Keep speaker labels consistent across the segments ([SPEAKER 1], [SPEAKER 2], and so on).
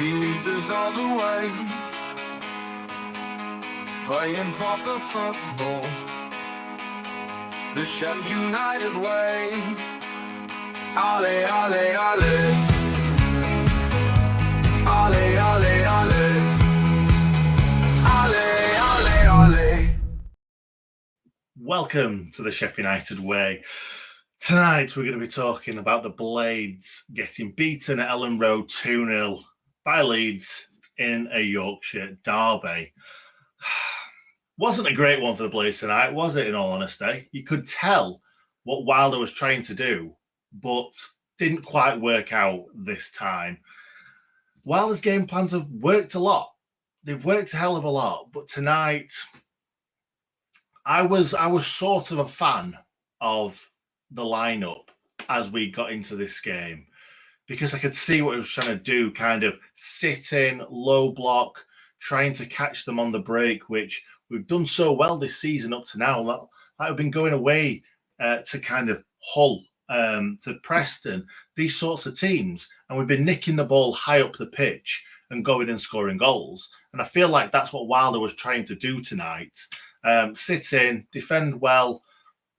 [SPEAKER 1] Leeds all the way, playing proper football, the Sheff United way. Ale, ale, ale, ale, ale, ale, ale, ale, ale.
[SPEAKER 2] Welcome to the Sheff United way. Tonight we're going to be talking about the Blades getting beaten at Ellen Road 2-0 by Leeds in a Yorkshire derby. Wasn't a great one for the Blades tonight, was it, in all honesty? You could tell what Wilder was trying to do, but didn't quite work out this time. Wilder's game plans have worked a lot. They've worked a hell of a lot, but tonight I was sort of a fan of the lineup as we got into this game, because I could see what he was trying to do, kind of sit in, low block, trying to catch them on the break, which we've done so well this season up to now. Like we've been going away to kind of Hull, to Preston, these sorts of teams, and we've been nicking the ball high up the pitch and going and scoring goals. And I feel like that's what Wilder was trying to do tonight. Sit in, defend well.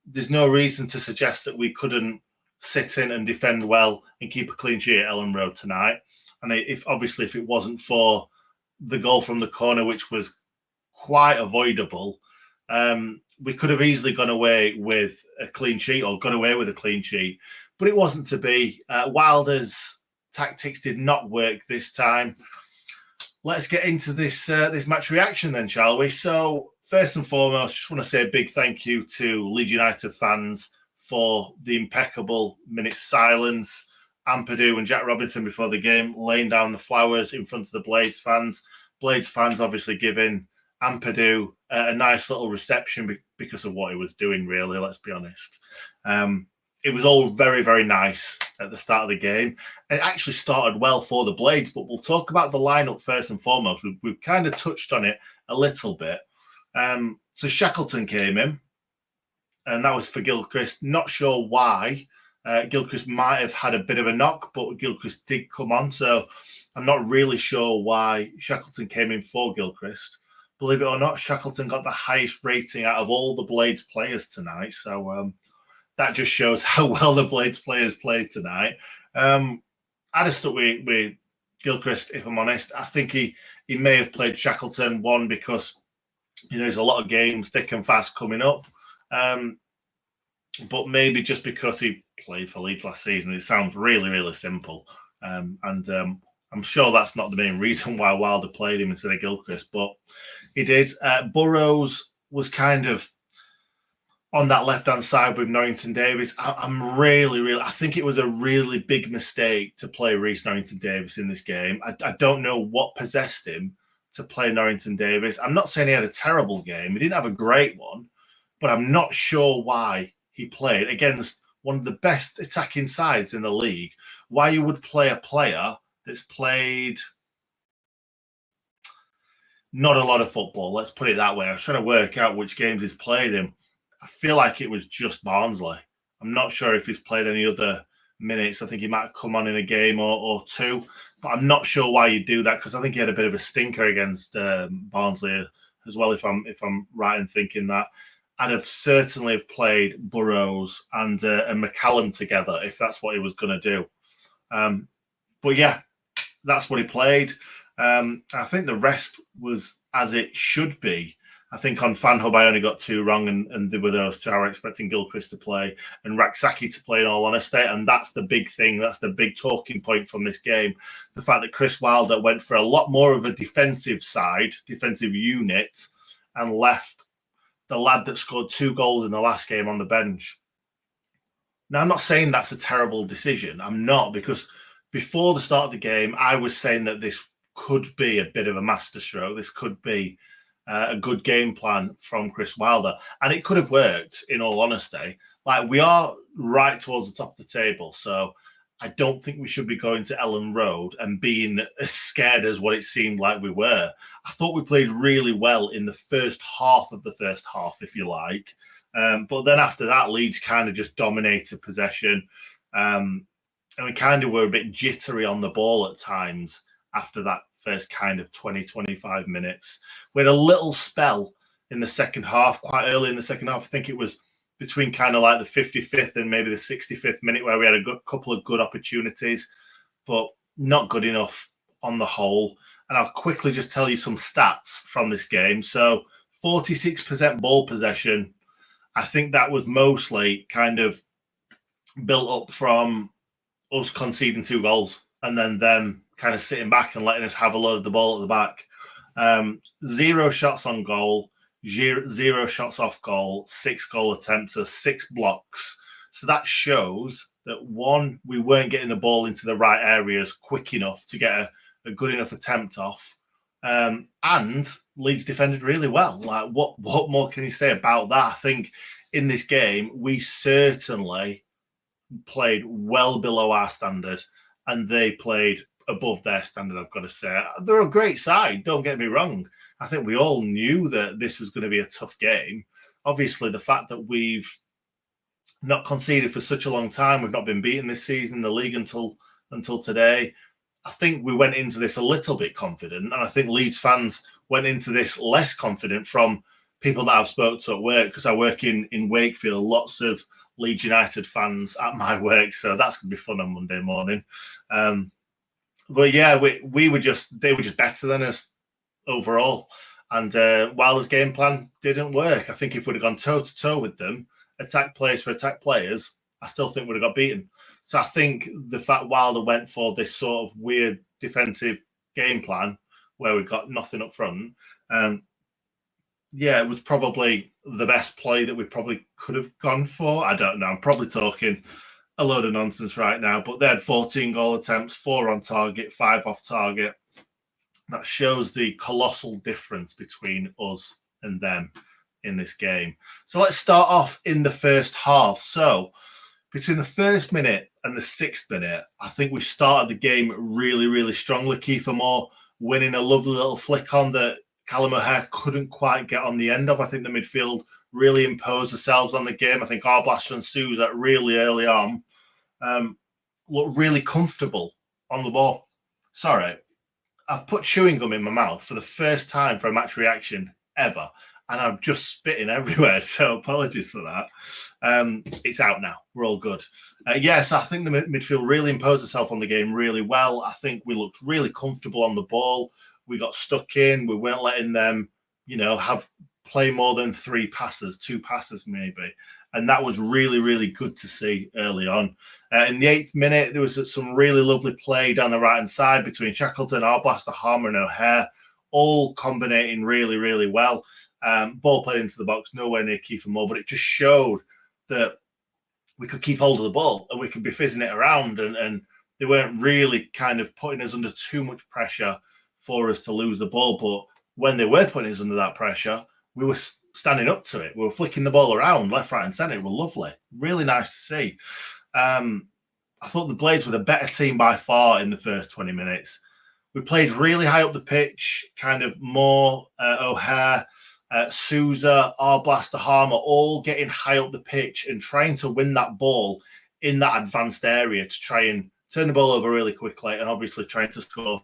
[SPEAKER 2] There's no reason to suggest that we couldn't sit in and defend well and keep a clean sheet at Ellen Road tonight. And if it wasn't for the goal from the corner, which was quite avoidable, we could have easily gone away with a clean sheet or got away with a clean sheet. But it wasn't to be. Wilder's tactics did not work this time. Let's get into this match reaction then, shall we? So first and foremost, just want to say a big thank you to Leeds United fans for the impeccable minutes silence. Ampadu and Jack Robinson before the game laying down the flowers in front of the Blades fans. Blades fans obviously giving Ampadu a nice little reception because of what he was doing, really, let's be honest. It was all very, very nice at the start of the game. It actually started well for the Blades, but we'll talk about the lineup first and foremost. We've kind of touched on it a little bit. So Shackleton came in, and that was for Gilchrist. Not sure why. Gilchrist might have had a bit of a knock, but Gilchrist did come on, so I'm not really sure why Shackleton came in for Gilchrist. Believe it or not, Shackleton got the highest rating out of all the Blades players tonight, so that just shows how well the Blades players played tonight. I just stuck with Gilchrist, if I'm honest. I think he may have played Shackleton, one, because there's a lot of games thick and fast coming up. But maybe just because he played for Leeds last season. It sounds really, really simple. And I'm sure that's not the main reason why Wilder played him instead of Gilchrist, but he did. Burrows was kind of on that left-hand side with Norrington Davis. I think it was a really big mistake to play Reece Norrington Davis in this game. I don't know what possessed him to play Norrington Davis. I'm not saying he had a terrible game. He didn't have a great one, but I'm not sure why he played against one of the best attacking sides in the league. Why you would play a player that's played not a lot of football, let's put it that way. I was trying to work out which games he's played in. I feel like it was just Barnsley. I'm not sure if he's played any other minutes. I think he might have come on in a game or two, but I'm not sure why you do that, because I think he had a bit of a stinker against Barnsley as well, if I'm right in thinking that. I'd have certainly have played Burrows and McCallum together if that's what he was going to do. But yeah, that's what he played. I think the rest was as it should be. I think on FanHub I only got two wrong, and there were those two. I was expecting Gilchrist to play and Raksaki to play, in all honesty, and that's the big thing. That's the big talking point from this game. The fact that Chris Wilder went for a lot more of a defensive unit, and left the lad that scored 2 goals in the last game on the bench. Now, I'm not saying that's a terrible decision. I'm not, because before the start of the game, I was saying that this could be a bit of a masterstroke. This could be a good game plan from Chris Wilder. And it could have worked, in all honesty. Like, we are right towards the top of the table, so I don't think we should be going to Ellen Road and being as scared as what it seemed like we were. I thought we played really well in the first half of the first half, if you like. But then after that, Leeds kind of just dominated possession. And we kind of were a bit jittery on the ball at times after that first kind of 20, 25 minutes. We had a little spell in the second half, quite early in the second half. I think it was between kind of like the 55th and maybe the 65th minute where we had a couple of good opportunities, but not good enough on the whole. And I'll quickly just tell you some stats from this game. So 46% ball possession. I think that was mostly kind of built up from us conceding 2 goals and then them kind of sitting back and letting us have a load of the ball at the back. 0 shots on goal, 0 shots off goal, 6 goal attempts, so 6 blocks. So that shows that, one, we weren't getting the ball into the right areas quick enough to get a good enough attempt off. And Leeds defended really well. Like, what more can you say about that? I think in this game, we certainly played well below our standard, and they played above their standard, I've got to say. They're a great side, don't get me wrong. I think we all knew that this was going to be a tough game. Obviously, the fact that we've not conceded for such a long time, we've not been beaten this season in the league until today, I think we went into this a little bit confident, and I think Leeds fans went into this less confident from people that I've spoke to at work, because I work in Wakefield, lots of Leeds United fans at my work, so that's going to be fun on Monday morning. But yeah, they were just better than us overall, and Wilder's game plan didn't work. I think if we'd have gone toe-to-toe with them, attack players for attack players, I still think we'd have got beaten. So I think the fact Wilder went for this sort of weird defensive game plan where we got nothing up front, it was probably the best play that we probably could have gone for. I don't know. I'm probably talking a load of nonsense right now, but they had 14 goal attempts, 4 on target, 5 off target. That shows the colossal difference between us and them in this game. So let's start off in the first half. So between the first minute and the 6th minute, I think we started the game really, really strongly. Kiefer Moore winning a lovely little flick on that Callum O'Hare couldn't quite get on the end of. I think the midfield really imposed themselves on the game. I think Arblaster and Souza really early on looked really comfortable on the ball. Sorry, I've put chewing gum in my mouth for the first time for a match reaction ever, and I'm just spitting everywhere, so apologies for that. It's out now. We're all good. Yes, I think the midfield really imposed itself on the game really well. I think we looked really comfortable on the ball. We got stuck in. We weren't letting them, play more than 3 passes, 2 passes maybe. And that was really, really good to see early on. In the 8th minute, there was some really lovely play down the right-hand side between Shackleton, Arblaster, Harmer and O'Hare, all combining really, really well. Ball played into the box, nowhere near Kiefer Moore, but it just showed that we could keep hold of the ball and we could be fizzing it around, and they weren't really kind of putting us under too much pressure for us to lose the ball. But when they were putting us under that pressure, we were standing up to it. We were flicking the ball around left, right and centre. It was lovely. Really nice to see. I thought the Blades were the better team by far in the first 20 minutes. We played really high up the pitch, kind of Moore, O'Hare, Souza, Arblaster, Harmer, all getting high up the pitch and trying to win that ball in that advanced area to try and turn the ball over really quickly, and obviously trying to score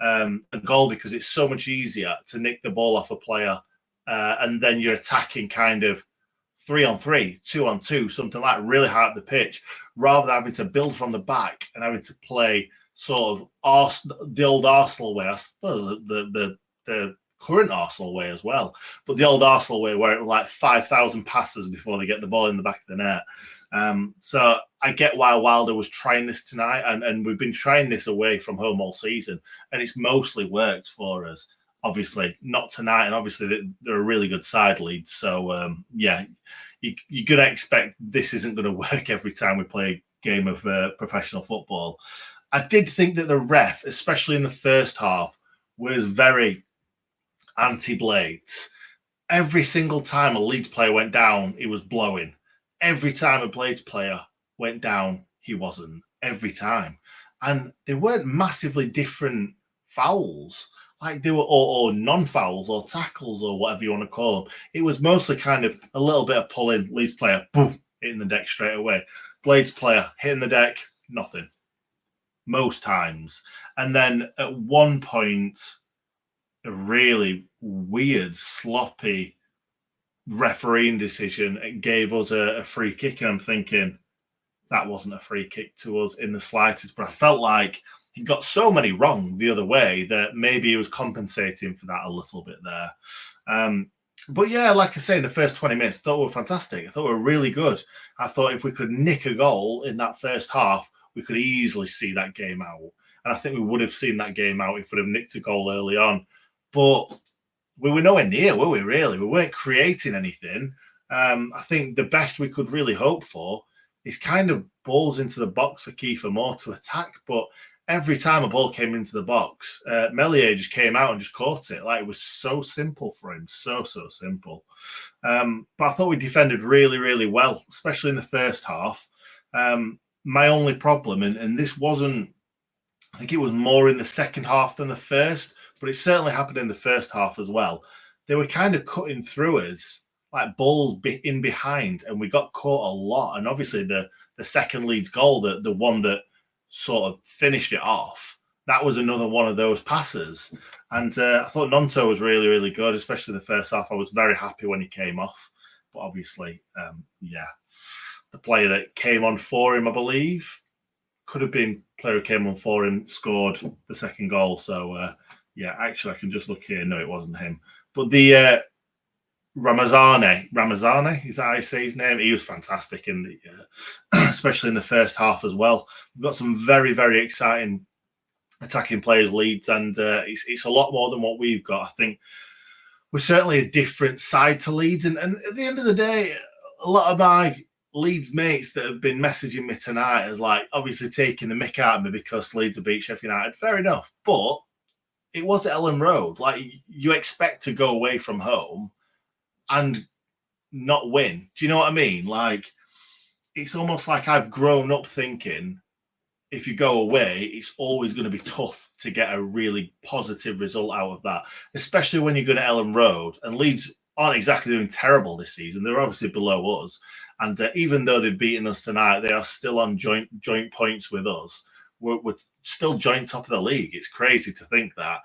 [SPEAKER 2] a goal, because it's so much easier to nick the ball off a player and then you're attacking kind of 3-on-3, 2-on-2, something like really high up the pitch, rather than having to build from the back and having to play sort of the old Arsenal way, I suppose, the current Arsenal way as well, but the old Arsenal way where it was like 5,000 passes before they get the ball in the back of the net. So I get why Wilder was trying this tonight, and we've been trying this away from home all season, and it's mostly worked for us. Obviously, not tonight, and obviously they're a really good side, Leeds. So, you're going to expect this isn't going to work every time we play a game of professional football. I did think that the ref, especially in the first half, was very anti-Blades. Every single time a Leeds player went down, he was blowing. Every time a Blades player went down, he wasn't. Every time. And they weren't massively different fouls. Like they were, or non-fouls, or tackles, or whatever you want to call them. It was mostly kind of a little bit of pulling. Leeds player, boom, hitting the deck straight away. Blades player, hitting the deck, nothing. most times. And then at one point, a really weird, sloppy refereeing decision gave us a free kick. And I'm thinking, that wasn't a free kick to us in the slightest. But I felt like he got so many wrong the other way that maybe he was compensating for that a little bit there. But yeah, like I say, in the first 20 minutes, I thought we were fantastic. I thought we were really good. I thought if we could nick a goal in that first half, we could easily see that game out. And I think we would have seen that game out if we'd have nicked a goal early on. But we were nowhere near, were we, really? We weren't creating anything. I think the best we could really hope for is kind of balls into the box for Kiefer Moore to attack. But every time a ball came into the box, Melier just came out and just caught it. Like, it was so simple for him. So simple. But I thought we defended really, really well, especially in the first half. My only problem, and this wasn't, I think it was more in the second half than the first, but it certainly happened in the first half as well. They were kind of cutting through us, like balls in behind, and we got caught a lot. And obviously the second Leeds goal, the one that sort of finished it off, that was another one of those passes. And I thought Nonto was really, really good, especially the first half. I was very happy when he came off. But obviously, the player that came on for him, I believe, could have been player who came on for him, scored the second goal. So, actually, I can just look here. No, it wasn't him. But the Ramazane, is that how I say his name? He was fantastic in the, especially in the first half as well. We've got some very, very exciting attacking players, Leeds, and it's a lot more than what we've got. I think we're certainly a different side to Leeds. And at the end of the day, a lot of my Leeds mates that have been messaging me tonight is like, obviously taking the mick out of me because Leeds have beat Sheff United. Fair enough. But it was at Ellen Road. Like, you expect to go away from home and not win. Do you know what I mean? Like, it's almost like I've grown up thinking if you go away, it's always going to be tough to get a really positive result out of that, especially when you're going to Ellen Road. And Leeds aren't exactly doing terrible this season. They're obviously below us. And even though they've beaten us tonight, they are still on joint points with us. We're still joint top of the league. It's crazy to think that.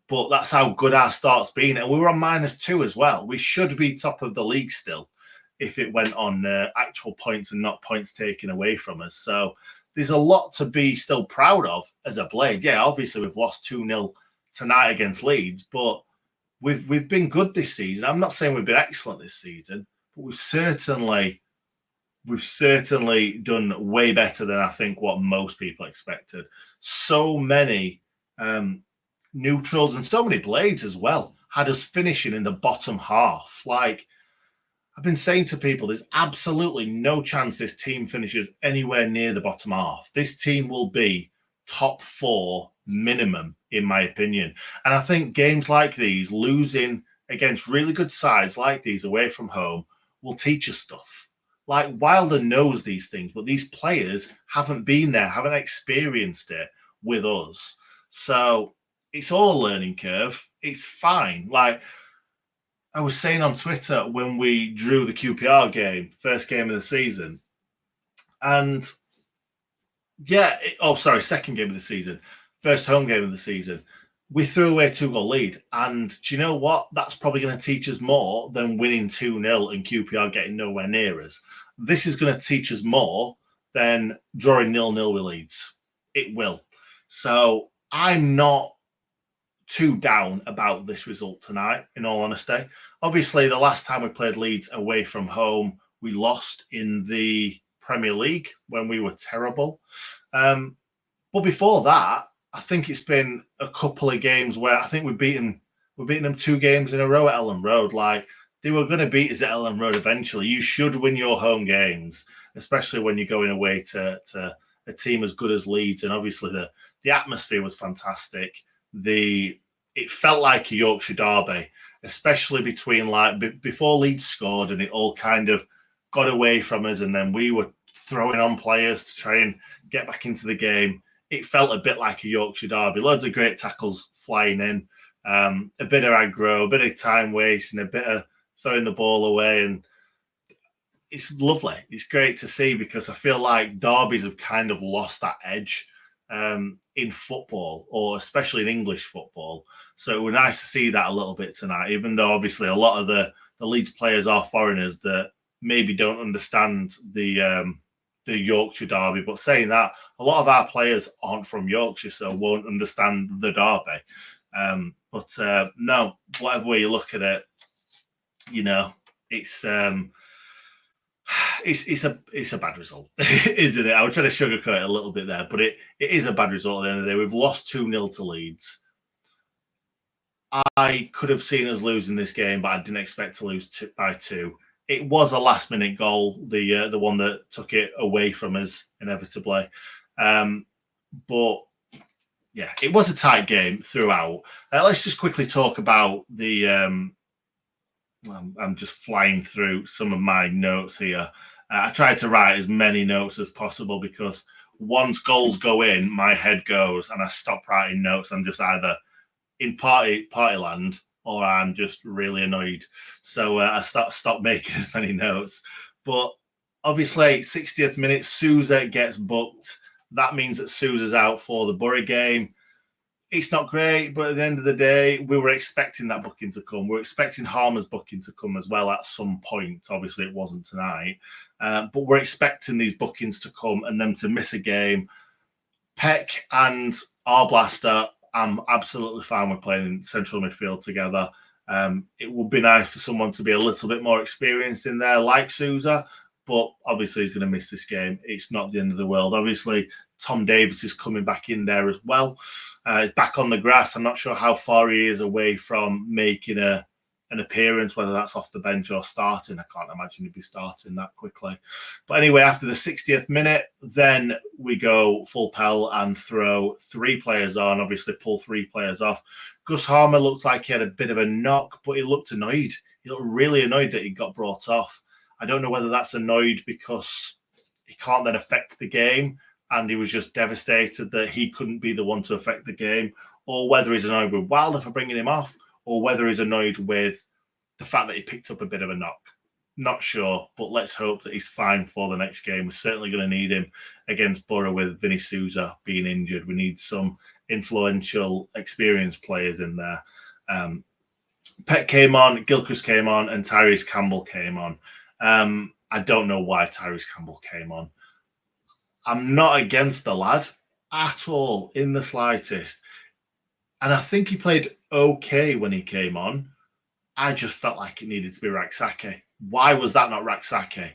[SPEAKER 2] But that's how good our start's been. And we were on -2 as well. We should be top of the league still if it went on actual points and not points taken away from us. So there's a lot to be still proud of as a Blade. Yeah, obviously we've lost 2-0 tonight against Leeds, but we've been good this season. I'm not saying we've been excellent this season, but we've certainly done way better than I think what most people expected. So many neutrals and so many Blades as well had us finishing in the bottom half. Like, I've been saying to people, there's absolutely no chance this team finishes anywhere near the bottom half. This team will be top 4 minimum, in my opinion. And I think games like these, losing against really good sides like these away from home, will teach us stuff. Like, Wilder knows these things, but these players haven't been there, haven't experienced it with us. So it's all a learning curve. It's fine. Like, I was saying on Twitter when we drew the QPR game, first game of the season, and second game of the season, first home game of the season, we threw away a 2-goal lead. And do you know what? That's probably going to teach us more than winning 2-0 and QPR getting nowhere near us. This is going to teach us more than drawing 0-0 with Leeds. It will. So I'm not too down about this result tonight, in all honesty. Obviously, the last time we played Leeds away from home, we lost in the Premier League when we were terrible. But before that, I think it's been a couple of games where I think we've beaten them 2 games in a row at Ellen Road. Like, they were going to beat us at Ellen Road eventually. You should win your home games, especially when you're going away to a team as good as Leeds. And obviously the atmosphere was fantastic. It felt like a Yorkshire derby, especially between before Leeds scored and it all kind of got away from us, and then we were throwing on players to try and get back into the game. It felt a bit like a Yorkshire derby. Loads of great tackles flying in, a bit of aggro, a bit of time wasting, a bit of throwing the ball away, and it's lovely. It's great to see because I feel like derbies have kind of lost that edge. in football, or especially in English football. So it was nice to see that a little bit tonight, even though obviously a lot of the Leeds players are foreigners that maybe don't understand the Yorkshire derby. But saying that, a lot of our players aren't from Yorkshire, so won't understand the derby. No, whatever way you look at it, you know, it's a bad result, isn't it? I was trying to sugarcoat it a little bit there, but it is a bad result at the end of the day. We've lost 2-0 to Leeds. I could have seen us losing this game, but I didn't expect to lose by 2. It was a last-minute goal, the one that took it away from us inevitably. But yeah, it was a tight game throughout. Let's just quickly talk about the. I'm just flying through some of my notes here. I tried to write as many notes as possible because once goals go in, my head goes and I stop writing notes. I'm just either in party land or I'm just really annoyed. So I stop making as many notes. But obviously, 60th minute, Sousa gets booked. That means that Sousa's out for the Borough game. It's not great, but at the end of the day, we were expecting that booking to come. We're expecting Harmer's booking to come as well at some point. Obviously, it wasn't tonight. But we're expecting these bookings to come and them to miss a game. Peck and Arblaster, I'm absolutely fine with playing in central midfield together. It would be nice for someone to be a little bit more experienced in there, like Sousa, but obviously he's going to miss this game. It's not the end of the world. Obviously, Tom Davis is coming back in there as well. He's back on the grass. I'm not sure how far he is away from making an appearance, whether that's off the bench or starting. I can't imagine he'd be starting that quickly. But anyway, after the 60th minute, then we go full pell and throw 3 players on, obviously pull 3 players off. Gus Harmer looked like he had a bit of a knock, but he looked annoyed. He looked really annoyed that he got brought off. I don't know whether that's annoyed because he can't then affect the game and he was just devastated that he couldn't be the one to affect the game, or whether he's annoyed with Wilder for bringing him off, or whether he's annoyed with the fact that he picked up a bit of a knock. Not sure, but let's hope that he's fine for the next game. We're certainly going to need him against Borough with Vinny Sousa being injured. We need some influential, experienced players in there. Peck came on, Gilchrist came on, and Tyrese Campbell came on. I don't know why Tyrese Campbell came on. I'm not against the lad at all, in the slightest. And I think he played okay when he came on. I just felt like it needed to be Raksaki. Why was that not Raksaki?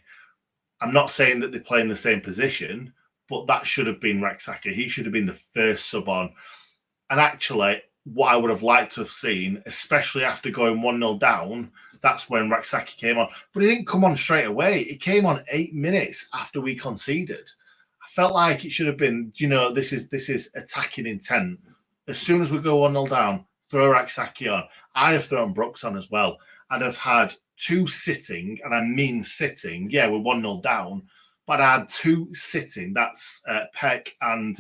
[SPEAKER 2] I'm not saying that they play in the same position, but that should have been Raksaki. He should have been the first sub on. And actually, what I would have liked to have seen, especially after going 1-0 down, that's when Raksaki came on. But he didn't come on straight away. He came on 8 minutes after we conceded. I felt like it should have been, this is attacking intent. As soon as we go 1-0 down, throw Raksaki on. I'd have thrown Brooks on as well. I'd have had 2 sitting, and I mean sitting. Yeah, we're 1-0 down, but I had 2 sitting. That's Peck and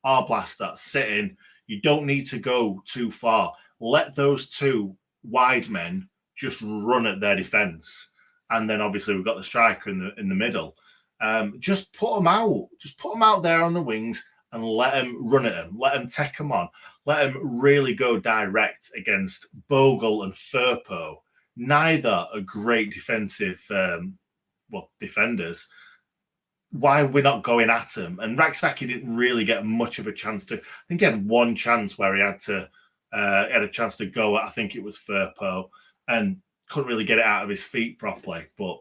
[SPEAKER 2] Arblaster sitting. You don't need to go too far. Let those 2 wide men just run at their defence. And then obviously we've got the striker in the middle. Just put them out. Just put them out there on the wings and let them run at them. Let them take them on. Let them really go direct against Bogle and Firpo. Neither are great defensive, defenders. Why are we not going at him? And Raksaki didn't really get much of a chance to. I think he had 1 chance where he had a chance to go at, I think it was Firpo, and couldn't really get it out of his feet properly. But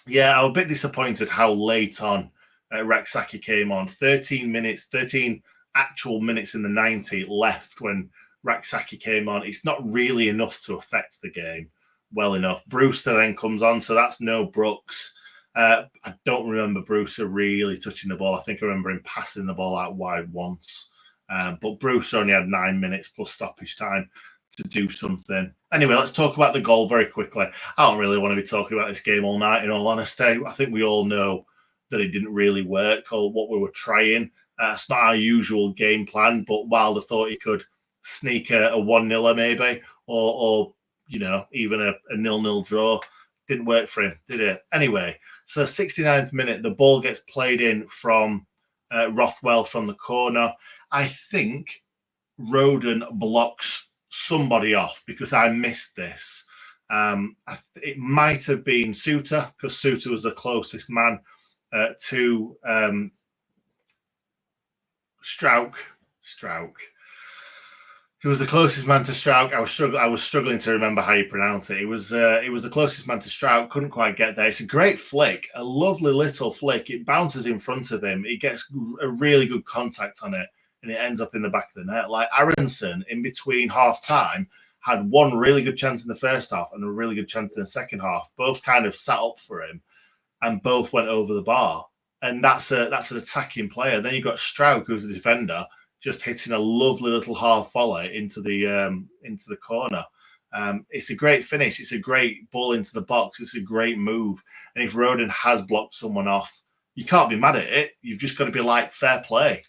[SPEAKER 2] yeah, I was a bit disappointed how late on Raksaki came on. 13 actual minutes in the 90 left when Raksaki came on. It's not really enough to affect the game well enough. Brewster then comes on, so that's no Brooks. I don't remember Brewster really touching the ball. I think I remember him passing the ball out wide once. But Brewster only had 9 minutes plus stoppage time to do something. Anyway, let's talk about the goal very quickly. I don't really want to be talking about this game all night, in all honesty. I think we all know that it didn't really work or what we were trying. It's not our usual game plan, but Wilder thought he could sneak a 1-0 maybe, or even a 0-0 draw. Didn't work for him, did it? Anyway, so 69th minute, the ball gets played in from Rothwell from the corner. I think Roden blocks somebody off because I missed this. It might have been Suter because Suter was the closest man to Strauch. He was the closest man to Strauch. I was struggling to remember how you pronounce it. It was the closest man to Strauch. Couldn't quite get there. It's a great flick, a lovely little flick. It bounces in front of him. He gets a really good contact on it, and it ends up in the back of the net. Like Aronson, in between half time, had one really good chance in the first half and a really good chance in the second half. Both kind of sat up for him, and both went over the bar. And that's an attacking player. Then you've got Strauch, who's the defender, just hitting a lovely little half volley into the corner. It's a great finish. It's a great ball into the box. It's a great move. And if Roden has blocked someone off, you can't be mad at it. You've just got to be like, fair play.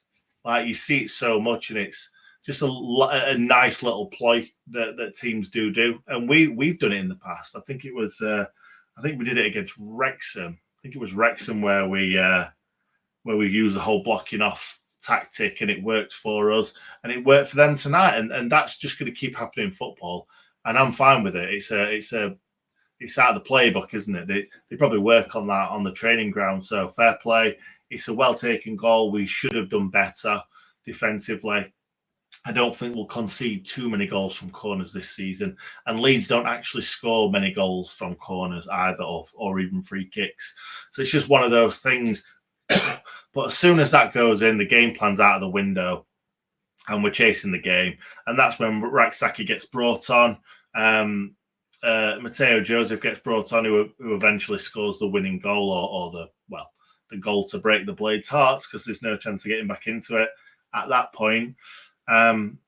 [SPEAKER 2] Like, you see it so much, and it's just a nice little ploy that teams do. And we've done it in the past. I think we did it against Wrexham. I think it was Wrexham where we use the whole blocking off tactic, and it worked for us, and it worked for them tonight, and that's just going to keep happening in football, and I'm fine with it. It's out of the playbook, isn't it? They probably work on that on the training ground, so fair play. It's a well taken goal. We should have done better defensively. I don't think we'll concede too many goals from corners this season, and Leeds don't actually score many goals from corners either, or even free kicks. So it's just one of those things. But as soon as that goes in, the game plan's out of the window, and we're chasing the game. And that's when Raksaki gets brought on. Mateo Joseph gets brought on, who eventually scores the winning goal, or the goal to break the Blades' hearts, because there's no chance of getting back into it at that point. That's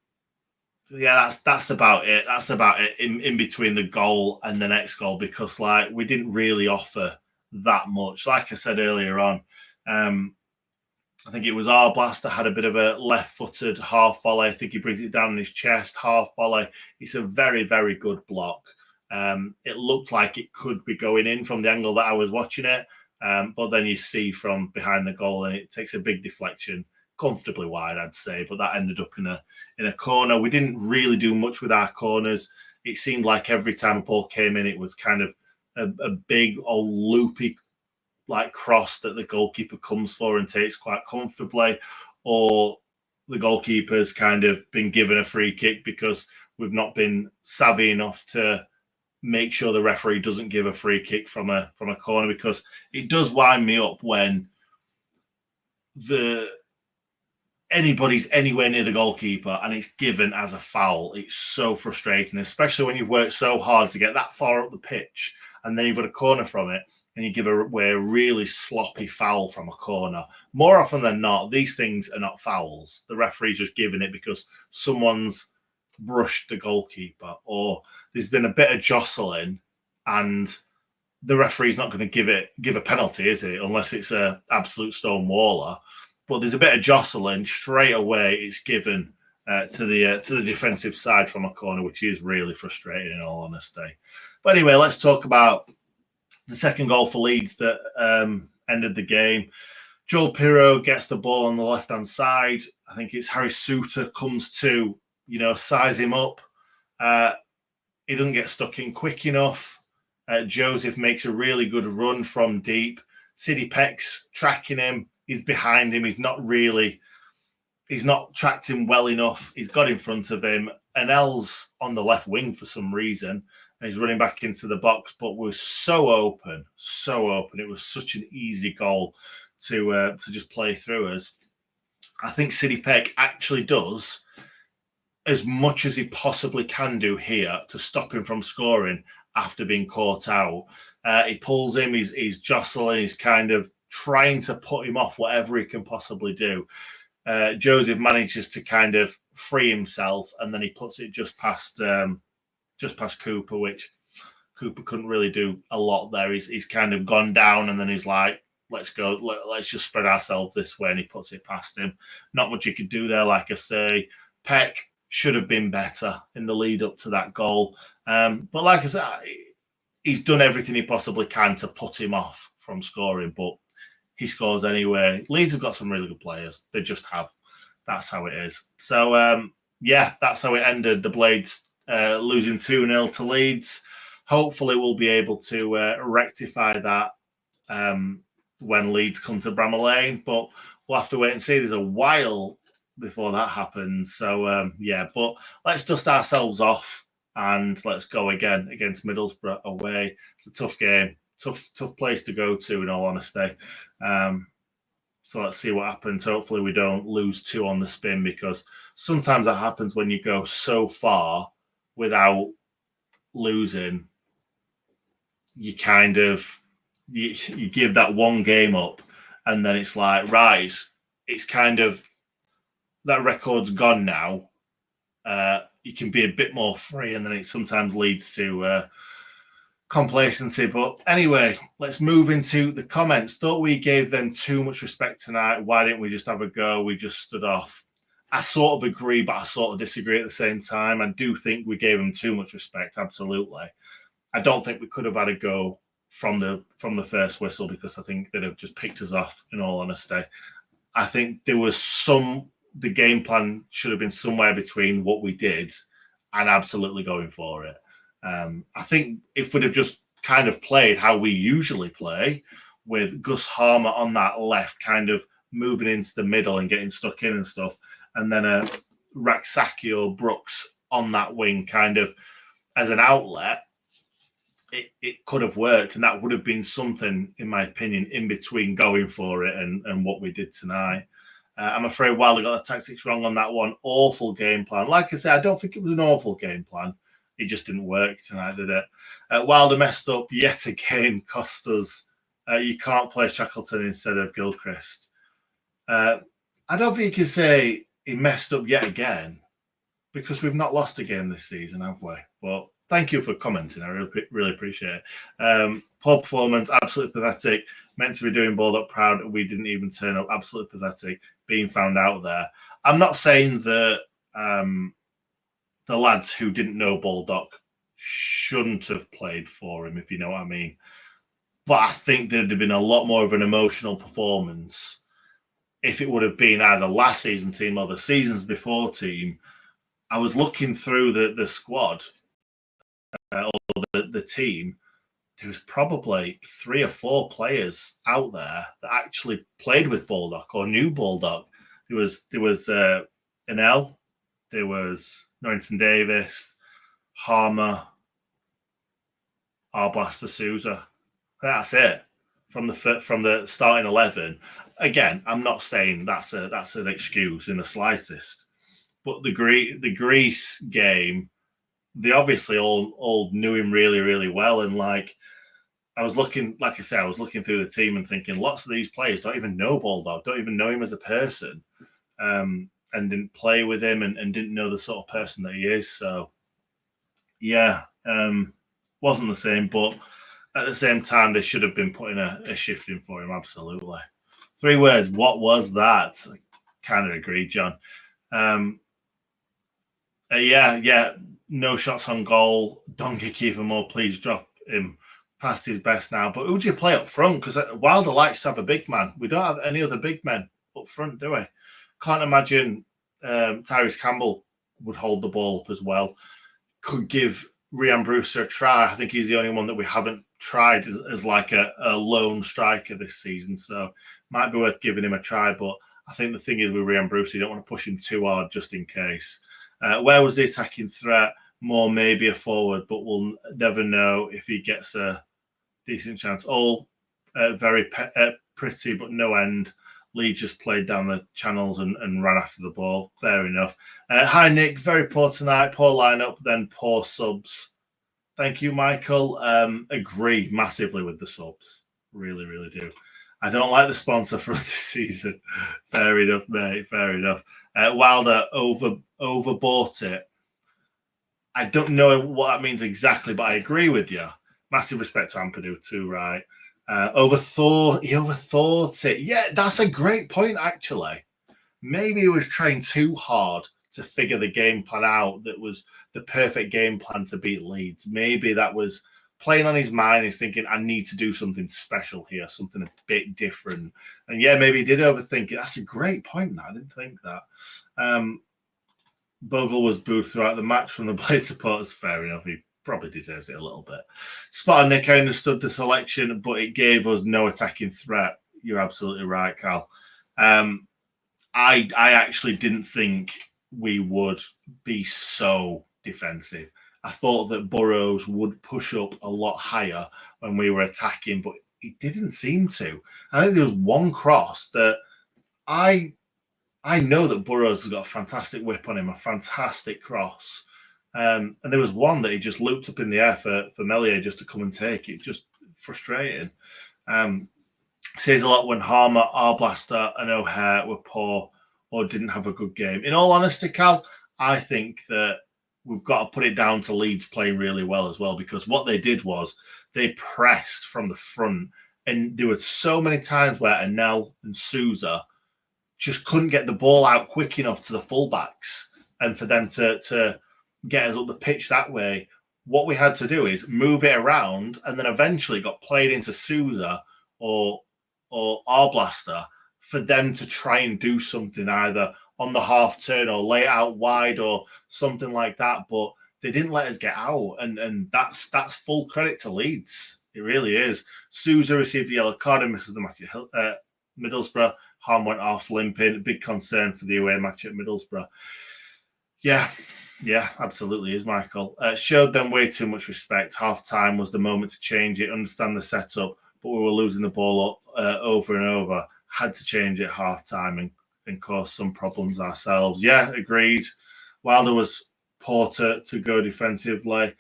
[SPEAKER 2] about it. That's about it in between the goal and the next goal, because we didn't really offer that much. Like I said earlier on, I think it was Arblas that had a bit of a left-footed half volley. I think he brings it down in his chest, half volley. It's a very, very good block. It looked like it could be going in from the angle that I was watching it, but then you see from behind the goal, and it takes a big deflection, comfortably wide, I'd say. But that ended up in a corner. We didn't really do much with our corners. It seemed like every time a ball came in, it was kind of a big old loopy cross that the goalkeeper comes for and takes quite comfortably, or the goalkeeper's kind of been given a free kick because we've not been savvy enough to make sure the referee doesn't give a free kick from a corner, because it does wind me up when anybody's anywhere near the goalkeeper and it's given as a foul. It's so frustrating, especially when you've worked so hard to get that far up the pitch, and then you've got a corner from it, and you give away a really sloppy foul from a corner. More often than not, these things are not fouls. The referee's just giving it because someone's brushed the goalkeeper, or there's been a bit of jostling, and the referee's not going to give a penalty, is it? Unless it's an absolute stone waller. But there's a bit of jostling, straight away it's given to the defensive side from a corner, which is really frustrating in all honesty. But anyway, let's talk about the second goal for Leeds that ended the game. Joel Pirro gets the ball on the left-hand side. I think it's Harry Suter comes to, size him up. He doesn't get stuck in quick enough. Joseph makes a really good run from deep. Sidney Peck's tracking him. He's behind him. He's not tracked him well enough. He's got in front of him. And L's on the left wing for some reason. And he's running back into the box, but we're so open. It was such an easy goal to just play through us. I think Sidney Peck actually does as much as he possibly can do here to stop him from scoring after being caught out. He pulls him, he's jostling, he's kind of trying to put him off whatever he can possibly do. Joseph manages to kind of free himself, and then he puts it just past Cooper, which Cooper couldn't really do a lot there. He's kind of gone down, and then he's like, let's go, let's just spread ourselves this way, and he puts it past him. Not much he could do there, like I say. Peck should have been better in the lead up to that goal. But like I said, he's done everything he possibly can to put him off from scoring, but he scores anyway. Leeds have got some really good players. They just have. That's how it is. So, yeah, that's how it ended. The Blades losing 2-0 to Leeds. Hopefully, we'll be able to rectify that when Leeds come to Bramall Lane. But we'll have to wait and see. There's a while before that happens. So, yeah, but let's dust ourselves off and let's go again against Middlesbrough away. It's a tough game. Tough place to go to, in all honesty. So let's see what happens. Hopefully we don't lose 2 on the spin, because sometimes that happens when you go so far without losing. You kind of you give that one game up, and then it's like, right, it's kind of that record's gone now. You can be a bit more free, and then it sometimes leads to complacency. But anyway, let's move into the comments. Thought we gave them too much respect tonight. Why didn't we just have a go? We just stood off. I sort of agree, but I sort of disagree at the same time. I do think we gave them too much respect. Absolutely. I don't think we could have had a go from the first whistle, because I think they'd have just picked us off, in all honesty. I think there was the game plan should have been somewhere between what we did and absolutely going for it. I think if we'd have just kind of played how we usually play, with Gus Harmer on that left, kind of moving into the middle and getting stuck in and stuff, and then a Raksaki or Brooks on that wing kind of as an outlet, it could have worked, and that would have been something, in my opinion, in between going for it and what we did tonight. I'm afraid Wilder got the tactics wrong on that one. Awful game plan. Like I said, I don't think it was an awful game plan. It just didn't work tonight, did it? Wilder messed up yet again, cost us. You can't play Shackleton instead of Gilchrist. I don't think you can say he messed up yet again, because we've not lost a game this season, have we? But thank you for commenting. I really appreciate it. Poor performance, absolutely pathetic. Meant to be doing Baldock proud. We didn't even turn up. Absolutely pathetic. Being found out there. I'm not saying that the lads who didn't know Baldock shouldn't have played for him, if you know what I mean. But I think there'd have been a lot more of an emotional performance if it would have been either last season team or the seasons before team. I was looking through the squad, or the team. There was probably 3 or 4 players out there that actually played with Baldock or knew Baldock. There was Enel, there was Norrington Davis, Harmer, Arblaster Souza. That's it from the starting 11. Again, I'm not saying that's an excuse in the slightest, but the Greece game, they obviously all knew him really, really well. And I was looking through the team and thinking, lots of these players don't even know Baldock, don't even know him as a person, and didn't play with him and didn't know the sort of person that he is. So, yeah, wasn't the same. But at the same time, they should have been putting a shift in for him, absolutely. 3 words, what was that? I kind of agree, John. Yeah, no shots on goal. Donkey Kiefer Moore, please drop him past his best now. But who do you play up front? Because Wilder likes to have a big man. We don't have any other big men up front, do we? Can't imagine Tyrese Campbell would hold the ball up as well. Could give Ryan Brewster a try. I think he's the only one that we haven't tried as like a lone striker this season. So might be worth giving him a try. But I think the thing is with Ryan Brewster, you don't want to push him too hard just in case. Where was the attacking threat? More maybe a forward, but we'll never know if he gets a decent chance. All very pretty, but no end. Lee just played down the channels and ran after the ball. Fair enough. Hi, Nick. Very poor tonight. Poor lineup, then poor subs. Thank you, Michael. Agree massively with the subs. Really, really do. I don't like the sponsor for us this season. Fair enough, mate. Fair enough. Wilder overbought it. I don't know what that means exactly, but I agree with you. Massive respect to Ampadu too, right? He overthought it. Yeah, that's a great point, actually. Maybe he was trying too hard to figure the game plan out that was the perfect game plan to beat Leeds. Maybe that was playing on his mind. He's thinking, I need to do something special here, something a bit different. And yeah, maybe he did overthink it. That's a great point. I didn't think that. Bogle was booed throughout the match from the Blade supporters. Fair enough. He probably deserves it a little bit. Spot on, Nick. I understood the selection, but it gave us no attacking threat. You're absolutely right, Carl. I actually didn't think we would be so defensive. I thought that Burrows would push up a lot higher when we were attacking, but he didn't seem to. I think there was one cross that I know that Burrows has got a fantastic whip on him, a fantastic cross. And there was one that he just looped up in the air for Melier just to come and take it. Just frustrating. Says a lot when Harmer, Arblaster, and O'Hare were poor or didn't have a good game. In all honesty, Cal, I think that we've got to put it down to Leeds playing really well as well, because what they did was they pressed from the front, and there were so many times where Anel and Souza just couldn't get the ball out quick enough to the fullbacks, and for them to get us up the pitch that way. What we had to do is move it around, and then eventually got played into Souza or Arblaster for them to try and do something either on the half turn or lay it out wide or something like that. But they didn't let us get out, and that's full credit to Leeds. It really is. Souza received a yellow card and misses the match at Middlesbrough. Harm went off limping. A big concern for the away match at Middlesbrough. Yeah, absolutely is, Michael. Showed them way too much respect. Half time was the moment to change it, understand the setup, but we were losing the ball over and over. Had to change it half time and cause some problems ourselves. Yeah, agreed. Wilder was poor to go defensively,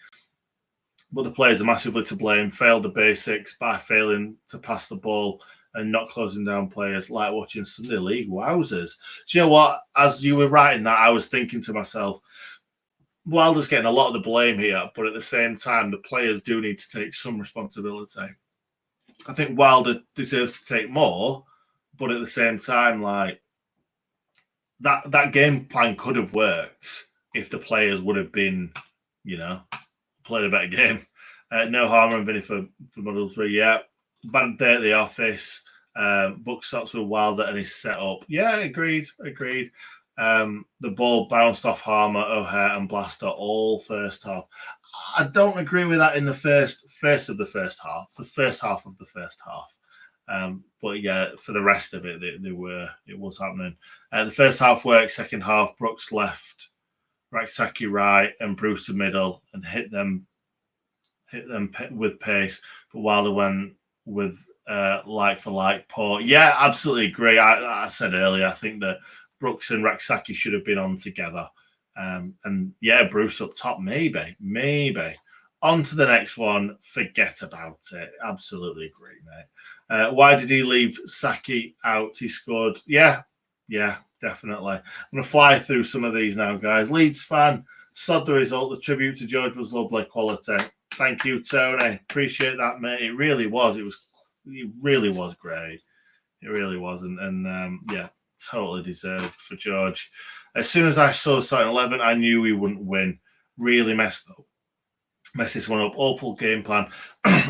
[SPEAKER 2] but the players are massively to blame. Failed the basics by failing to pass the ball and not closing down players, like watching Sunday League. Wowzers. Do you know what? As you were writing that, I was thinking to myself, Wilder's getting a lot of the blame here, but at the same time, the players do need to take some responsibility. I think Wilder deserves to take more, but at the same time, like that game plan could have worked if the players would have been, played a better game. No harm and Vinny for Middlesbrough. Yeah, bad day at the office. Buck stops with Wilder and his setup. Yeah, agreed. The ball bounced off Harmer, O'Hare, and Blaster all first half. I don't agree with that in the first of the first half, the first half of the first half. But yeah, for the rest of it, it was happening. The first half worked. Second half, Brooks left, Raksaki right, and Brewster middle, and hit them with pace. But Wilder went with like for like poor. Yeah, absolutely agree. I said earlier, I think that Brooks and Raksaki should have been on together. And yeah, Bruce up top, maybe. On to the next one. Forget about it. Absolutely agree, mate. Why did he leave Saki out? He scored. Yeah, definitely. I'm going to fly through some of these now, guys. Leeds fan, sod the result. The tribute to George was lovely quality. Thank you, Tony. Appreciate that, mate. It really was. It really was great. It really was. And yeah, totally deserved for George. As soon as I saw the starting 11, I knew we wouldn't win. Really messed this one up. Awful game plan.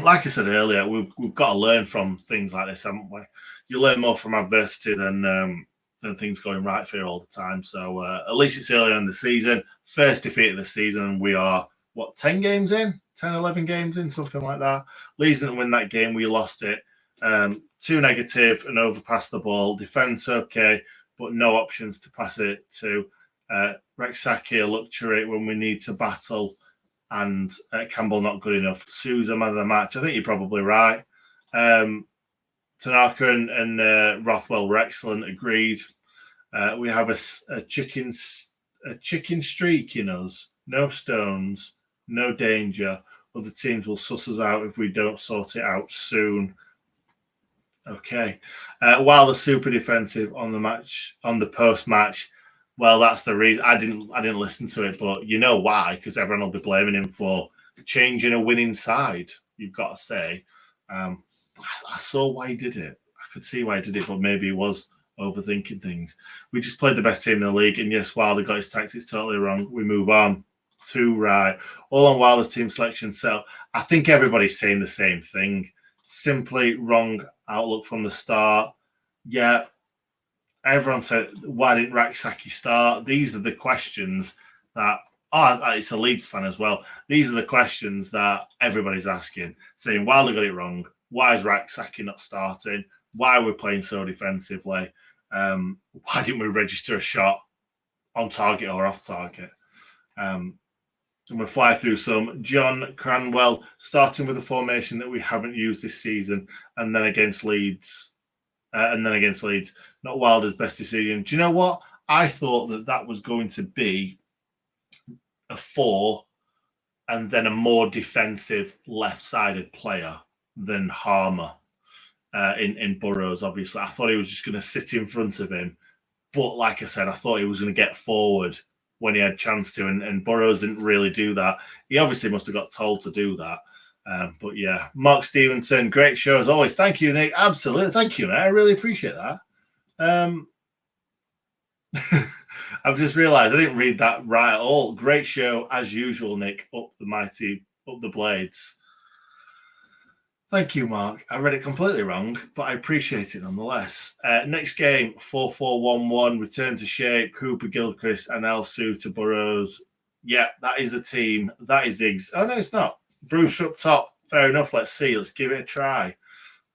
[SPEAKER 2] Like I said earlier, we've got to learn from things like this, haven't we? You learn more from adversity than things going right for you all the time. So at least it's earlier in the season. First defeat of the season. We are, 10 games in? 10, 11 games in, something like that. Leeds didn't win that game. We lost it. Too negative and overpassed the ball. Defense okay, but no options to pass it to. Raksaki a luxury when we need to battle, and Campbell not good enough. Souza man of the match. I think you're probably right. Tanaka and Rothwell were excellent. Agreed. We have a chicken streak in us. No stones, no danger. Other teams will suss us out if we don't sort it out soon. Okay. While the super defensive on the post match, well, that's the reason I didn't listen to it, but you know why? Because everyone will be blaming him for changing a winning side. You've got to say, I saw why he did it. I could see why he did it, but maybe he was overthinking things. We just played the best team in the league, and yes, Wilder got his tactics totally wrong. We move on. Too right. All on Wilder's team selection. So I think everybody's saying the same thing. Simply wrong outlook from the start. Yeah. Everyone said, why didn't Raksaki start? These are the questions that, it's a Leeds fan as well. These are the questions that everybody's asking, saying Wilder got it wrong. Why is Raksaki not starting? Why are we playing so defensively? Why didn't we register a shot on target or off target? I'm going to fly through some. John Cranwell, starting with a formation that we haven't used this season, and then against Leeds. Not Wilder's best decision. Do you know what? I thought that was going to be a 4 and then a more defensive left-sided player than Harmer in Burrows, obviously. I thought he was just going to sit in front of him. But like I said, I thought he was going to get forward when he had a chance to, and Burrows didn't really do that. He obviously must have got told to do that. But yeah, Mark Stevenson, great show as always. Thank you, Nick. Absolutely. Thank you, Nick. I really appreciate that. I've just realised I didn't read that right at all. Great show as usual, Nick. Up the blades. Thank you, Mark. I read it completely wrong, but I appreciate it nonetheless. Next game, 4-4-1-1, return to shape, Cooper, Gilchrist, and Elsu to Burrows. Yeah, that is a team. That is Iggs. Oh, no, it's not. Bruce up top. Fair enough. Let's see. Let's give it a try.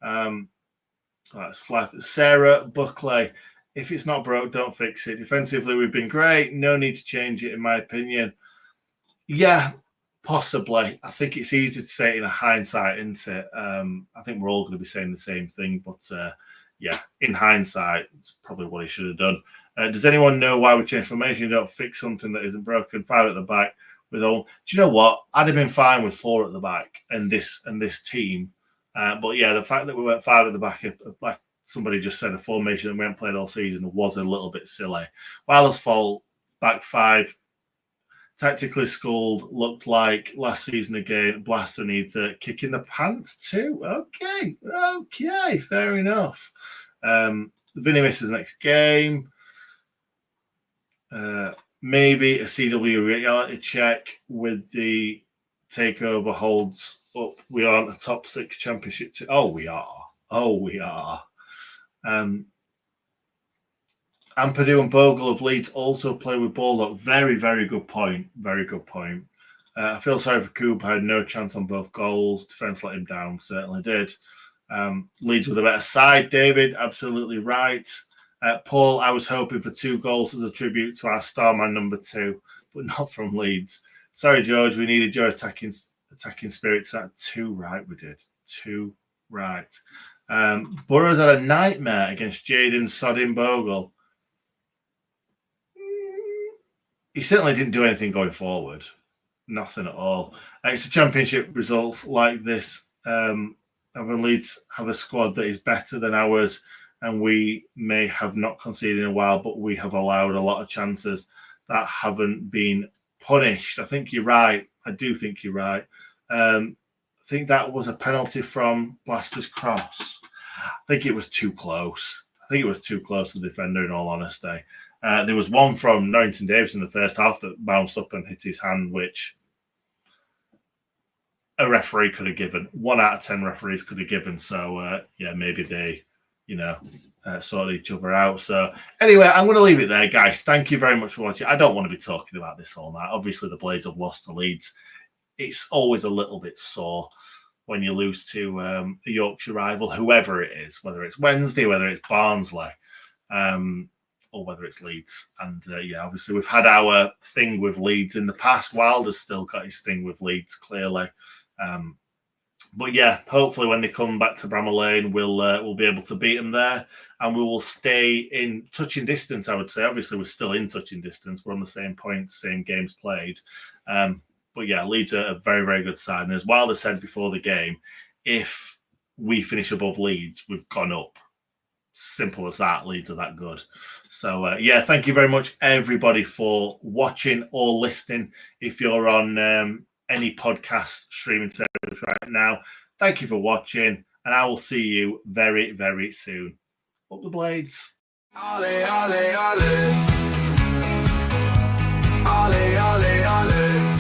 [SPEAKER 2] That's flat. Sarah Buckley. If it's not broke, don't fix it. Defensively, we've been great. No need to change it, in my opinion. Yeah, possibly. I think it's easy to say it in a hindsight, isn't it? I think we're all going to be saying the same thing. But, yeah, in hindsight, it's probably what he should have done. Does anyone know why we changed formation? You don't fix something that isn't broken. 5 at the back. With all, do you know what? I'd have been fine with 4 at the back and this team, but yeah, the fact that we went 5 at the back, like somebody just said, a formation that we haven't played all season was a little bit silly. Wilder's fault, back 5, tactically schooled, looked like last season again. Blaster needs a kick in the pants too. Okay, fair enough. Vinny misses next game. Maybe a CW reality check with the takeover holds up. We aren't a top 6 championship. We are. Ampadu and Bogle of Leeds also play with Baldock. Very, very good point. Very good point. I feel sorry for Cooper. Had no chance on both goals. Defence let him down. Certainly did. Leeds with a better side, David. Absolutely right. Paul, I was hoping for 2 goals as a tribute to our star man number 2, but not from Leeds. Sorry, George. We needed your attacking spirit. 2 right, we did. 2 right. Burrows had a nightmare against Jaden Sodding Bogle. He certainly didn't do anything going forward. Nothing at all. It's the championship results like this. And when Leeds have a squad that is better than ours, and we may have not conceded in a while, but we have allowed a lot of chances that haven't been punished. I think you're right. I do think you're right. I think that was a penalty from Blaster's cross. I think it was too close. The defender, in all honesty. There was one from Norrington Davis in the first half that bounced up and hit his hand, which a referee could have given. 1 out of 10 referees could have given. So, yeah, maybe they, sort each other out. So anyway, I'm going to leave it there, guys. Thank you very much for watching. I don't want to be talking about this all night. Obviously, the Blades have lost to Leeds. It's always a little bit sore when you lose to a Yorkshire rival, whoever it is, whether it's Wednesday, whether it's Barnsley, or whether it's Leeds. And yeah, obviously we've had our thing with Leeds in the past. Wilder's still got his thing with Leeds, clearly. But yeah, hopefully when they come back to Bramall Lane, we'll be able to beat them there, and we will stay in touching distance. I would say, obviously, we're still in touching distance. We're on the same points, same games played. But yeah, Leeds are a very, very good side. And as Wilder said before the game, if we finish above Leeds, we've gone up. Simple as that. Leeds are that good. So yeah, thank you very much, everybody, for watching or listening. If you're on any podcast streaming service right now, thank you for watching, and I will see you very, very soon. Up the Blades.
[SPEAKER 1] Ole, ole, ole. Ole, ole, ole.